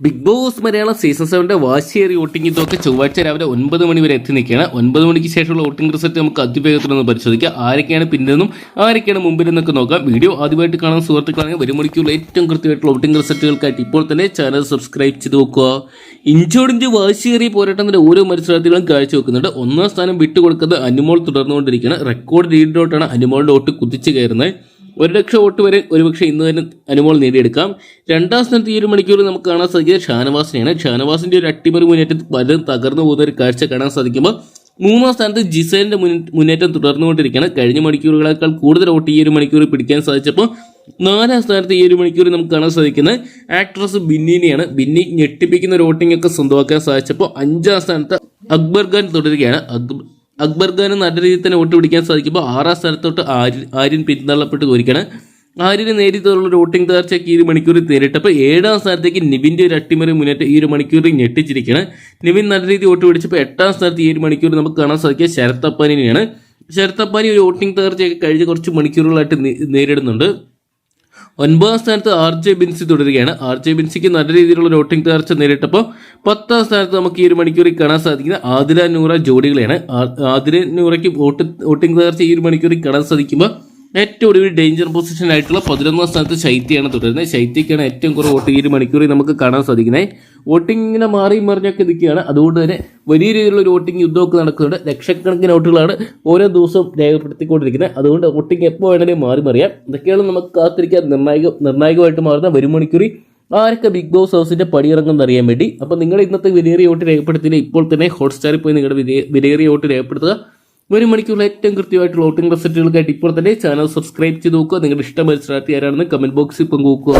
Big boss Malayalam season 7 വാശിയേറിയ voting ഇതൊക്കെ ചൊവ്വാഴ്ച രാവിലെ 9 മണി വരെ എത്തി നിൽക്കുകയാണ്. 9 മണിക്ക് ശേഷമുള്ള വോട്ടിംഗ് റിസൾട്ട് നമുക്ക് അതിവേഗത്തിലൊന്ന് പരിശോധിക്കാം. ആരൊക്കെയാണ് പിന്നിലെന്നും ആരൊക്കെയാണ് മുമ്പിലെന്നൊക്കെ നോക്കാം. വീഡിയോ ആദ്യമായിട്ട് കാണാൻ സുഹൃത്തുക്കളാണെങ്കിൽ വരും മണിക്കൂറിൽ ഏറ്റവും കൃത്യമായിട്ടുള്ള വോട്ടിംഗ് റിസൾട്ടുകൾക്കായിട്ട് ഇപ്പോൾ തന്നെ ചാനൽ സബ്സ്ക്രൈബ് ചെയ്ത് നോക്കുക. ഇഞ്ചോടിഞ്ച് വാശിയേറിയ പോരാട്ടത്തിന്റെ ഓരോ മത്സരാർത്ഥികളും കാഴ്ചവെക്കുന്നുണ്ട്. ഒന്നാം സ്ഥാനം വിട്ടുകൊടുക്കുന്നത് അനുമോൾ തുടർന്നുകൊണ്ടിരിക്കുകയാണ്. റെക്കോർഡ് ലീഡിലോട്ടാണ് അനുമോളുടെ വോട്ട് കുതിച്ചു കയറുന്നത്. 1,00,000 വോട്ട് വരെ ഒരുപക്ഷെ ഇന്ന് തന്നെ അനുമോൾ നേടിയെടുക്കാം. രണ്ടാം സ്ഥാനത്ത് ഈ ഒരു മണിക്കൂർ നമുക്ക് കാണാൻ സാധിക്കുന്നത് ഷാനവാസിനെയാണ്. ഷാനവാസിന്റെ ഒരു അട്ടിമറി മുന്നേറ്റത്തിൽ പലരും തകർന്നു പോകുന്ന ഒരു കാഴ്ച കാണാൻ സാധിക്കുമ്പോൾ മൂന്നാം സ്ഥാനത്ത് ജിസേലിന്റെ മുന്നേറ്റം തുടർന്നുകൊണ്ടിരിക്കുകയാണ്. കഴിഞ്ഞ മണിക്കൂറുകളേക്കാൾ കൂടുതൽ വോട്ട് ഈ ഒരു മണിക്കൂർ പിടിക്കാൻ സാധിച്ചപ്പോൾ 4ാം സ്ഥാനത്ത് ഈ ഒരു മണിക്കൂർ നമുക്ക് കാണാൻ സാധിക്കുന്നത് ആക്ട്രസ് ബിന്നിനെയാണ്. ബിന്നി ഞെട്ടിപ്പിക്കുന്ന ഒരു വോട്ടിംഗ് ഒക്കെ സ്വന്തമാക്കാൻ സാധിച്ചപ്പോൾ 5ാം സ്ഥാനത്ത് അക്ബർ ഖാൻ തുടരുകയാണ്. അക്ബർ ഖാന് നല്ല രീതിയിൽ തന്നെ വോട്ട് പിടിക്കാൻ സാധിക്കുമ്പോൾ 6ാം സ്ഥാനത്തോട്ട് ആര്യൻ പിന്തള്ളപ്പെട്ട് പോയിരിക്കുകയാണ്. ആര്യന് നേരിട്ടുള്ള വോട്ടിംഗ് തകർച്ചയ്ക്ക് ഈ ഒരു മണിക്കൂറിൽ നേരിട്ടപ്പോൾ 7ാം സ്ഥാനത്തേക്ക് നിവിൻ്റെ ഒരു അട്ടിമറി മുന്നേറ്റം ഈ ഒരു മണിക്കൂറിൽ ഞെട്ടിച്ചിരിക്കുകയാണ്. നിവിൻ നല്ല രീതിയിൽ വോട്ട് പിടിച്ചപ്പോൾ 8ാം സ്ഥാനത്ത് ഈ ഒരു മണിക്കൂർ നമുക്ക് കാണാൻ സാധിക്കുക ശരത് അപ്പാനിനെയാണ്. ശരത് അപ്പാനി ഒരു വോട്ടിംഗ് തകർച്ചയൊക്കെ കഴിഞ്ഞ കുറച്ച് മണിക്കൂറുകളായിട്ട് നേരിടുന്നുണ്ട്. 9ാം സ്ഥാനത്ത് RJ ബിൻസി തുടരുകയാണ്. RJ ബിൻസിക്ക് നല്ല രീതിയിലുള്ള വോട്ടിംഗ് തകർച്ച നേരിട്ടപ്പോൾ 10ാം സ്ഥാനത്ത് നമുക്ക് ഈ ഒരു മണിക്കൂറിൽ കാണാൻ സാധിക്കുന്ന ആദില നൂറ ജോഡികളെയാണ്. ആദില നൂറയ്ക്ക് വോട്ടിംഗ് തകർച്ച ഈ ഒരു മണിക്കൂറിൽ കാണാൻ സാധിക്കുമ്പോൾ ഏറ്റവും ഒടുവിൽ ഡേഞ്ചർ പൊസിഷൻ ആയിട്ടുള്ള 11ാം സ്ഥാനത്ത് ശൈത്യയാണ് തുടരുന്നത്. ശൈത്യക്കാണ് ഏറ്റവും കുറവ് വോട്ട് ഈ ഒരു മണിക്കൂറിൽ നമുക്ക് കാണാൻ സാധിക്കുന്നത്. വോട്ടിംഗ് ഇങ്ങനെ മാറി മറിഞ്ഞൊക്കെ നിൽക്കുകയാണ്. അതുകൊണ്ട് തന്നെ വലിയ രീതിയിലുള്ള ഒരു വോട്ടിംഗ് യുദ്ധമൊക്കെ നടക്കുന്നുണ്ട്. ലക്ഷക്കണക്കിന് വോട്ടുകളാണ് ഓരോ ദിവസവും രേഖപ്പെടുത്തിക്കൊണ്ടിരിക്കുന്നത്. അതുകൊണ്ട് വോട്ടിംഗ് എപ്പോൾ വേണമെങ്കിലും മാറി മറിയാം. ഇതൊക്കെയാണ് നമുക്ക് കാത്തിരിക്കാൻ നിർണായകമായിട്ട് മാറുന്ന വരും മണിക്കൂറിൽ ആരൊക്കെ ബിഗ് ബോസ് ഹൗസിന്റെ പടിയിറങ്ങുമെന്ന് അറിയാൻ വേണ്ടി. അപ്പോൾ നിങ്ങൾ ഇന്നത്തെ വിലയേറിയ വോട്ട് രേഖപ്പെടുത്തിയില്ല, ഇപ്പോൾ തന്നെ ഹോട്ട്സ്റ്റാറിൽ പോയി നിങ്ങളുടെ വിലയേറിയ വോട്ട് രേഖപ്പെടുത്തുക. ഒരു മണിക്കൂറിൽ ഏറ്റവും കൃത്യമായിട്ടുള്ള വോട്ടിംഗ് റിസൾട്ടുകൾക്കായിട്ട് ഇപ്പോൾ തന്നെ ചാനൽ സബ്സ്ക്രൈബ് ചെയ്ത് നോക്കുക. നിങ്ങളുടെ ഇഷ്ട മത്സരാർത്ഥി ആരാണെന്ന് കമന്റ് ബോക്സിൽ പങ്കുവെക്കുക.